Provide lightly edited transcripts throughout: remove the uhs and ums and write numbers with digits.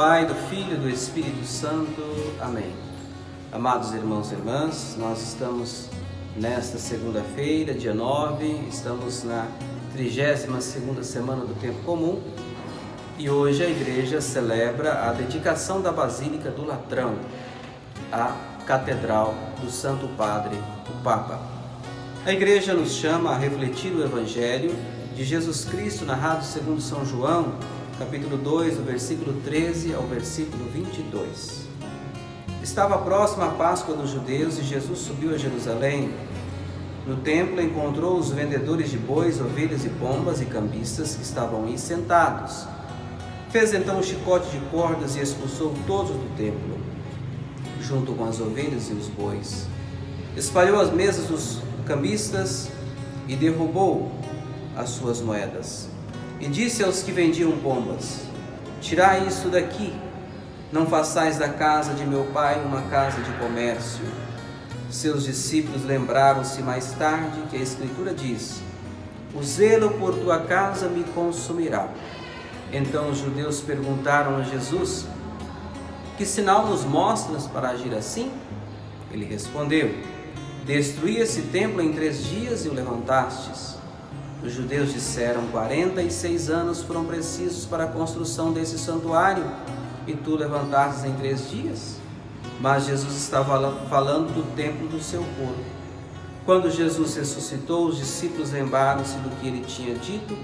Pai, do Filho e do Espírito Santo. Amém. Amados irmãos e irmãs, nós estamos nesta segunda-feira, dia 9, estamos na 32ª semana do Tempo Comum e hoje a Igreja celebra a dedicação da Basílica do Latrão, a Catedral do Santo Padre, o Papa. A Igreja nos chama a refletir o Evangelho de Jesus Cristo narrado segundo São João, capítulo 2, do versículo 13 ao versículo 22. Estava próxima a Páscoa dos judeus e Jesus subiu a Jerusalém. No templo encontrou os vendedores de bois, ovelhas e pombas e cambistas que estavam aí sentados. Fez então um chicote de cordas e expulsou todos do templo, junto com as ovelhas e os bois. Espalhou as mesas dos cambistas e derrubou as suas moedas. E disse aos que vendiam pombas: tirai isso daqui, não façais da casa de meu pai uma casa de comércio. Seus discípulos lembraram-se mais tarde que a Escritura diz: o zelo por tua casa me consumirá. Então os judeus perguntaram a Jesus: que sinal nos mostras para agir assim? Ele respondeu: destruí esse templo em 3 dias e o levantastes. Os judeus disseram: 46 anos foram precisos para a construção desse santuário, e tu levantastes em 3 dias? Mas Jesus estava falando do templo do seu corpo. Quando Jesus ressuscitou, os discípulos lembraram-se do que ele tinha dito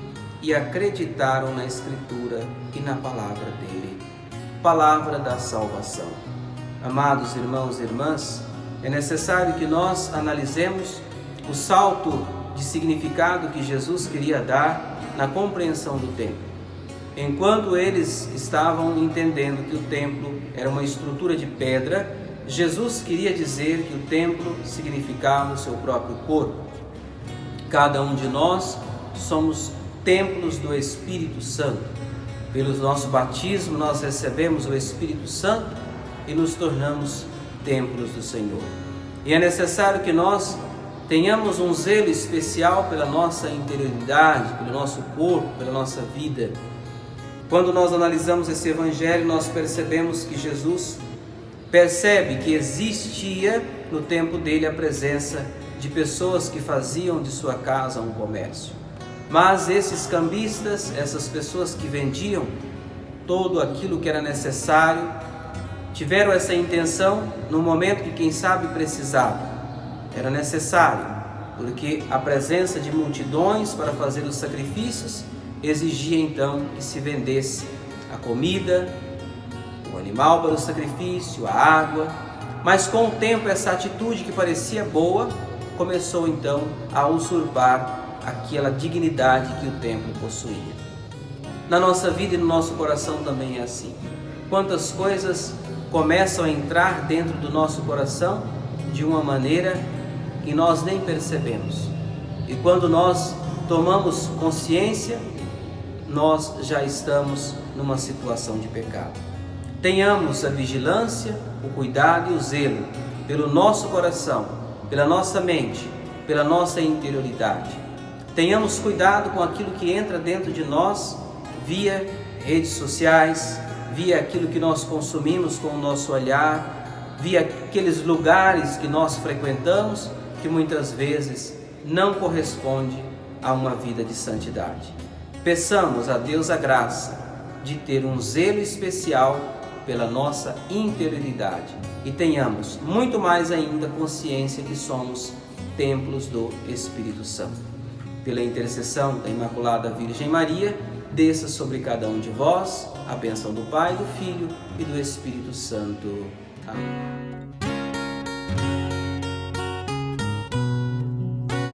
e acreditaram na Escritura e na palavra dele. Palavra da salvação. Amados irmãos e irmãs, é necessário que nós analisemos o salto de significado que Jesus queria dar na compreensão do templo. Enquanto eles estavam entendendo que o templo era uma estrutura de pedra, Jesus queria dizer que o templo significava o seu próprio corpo. Cada um de nós somos templos do Espírito Santo. Pelo nosso batismo nós recebemos o Espírito Santo e nos tornamos templos do Senhor. E é necessário que nós tenhamos um zelo especial pela nossa interioridade, pelo nosso corpo, pela nossa vida. Quando nós analisamos esse Evangelho, nós percebemos que Jesus percebe que existia no tempo dele a presença de pessoas que faziam de sua casa um comércio. Mas esses cambistas, essas pessoas que vendiam todo aquilo que era necessário, tiveram essa intenção no momento que quem sabe precisava. Era necessário, porque a presença de multidões para fazer os sacrifícios exigia então que se vendesse a comida, o animal para o sacrifício, a água. Mas com o tempo essa atitude que parecia boa começou então a usurpar aquela dignidade que o templo possuía. Na nossa vida e no nosso coração também é assim. Quantas coisas começam a entrar dentro do nosso coração de uma maneira que nós nem percebemos. E quando nós tomamos consciência, nós já estamos numa situação de pecado. Tenhamos a vigilância, o cuidado e o zelo pelo nosso coração, pela nossa mente, pela nossa interioridade. Tenhamos cuidado com aquilo que entra dentro de nós via redes sociais, via aquilo que nós consumimos com o nosso olhar, via aqueles lugares que nós frequentamos, que muitas vezes não corresponde a uma vida de santidade. Peçamos a Deus a graça de ter um zelo especial pela nossa interioridade e tenhamos muito mais ainda consciência que somos templos do Espírito Santo. Pela intercessão da Imaculada Virgem Maria, desça sobre cada um de vós a bênção do Pai, do Filho e do Espírito Santo. Amém.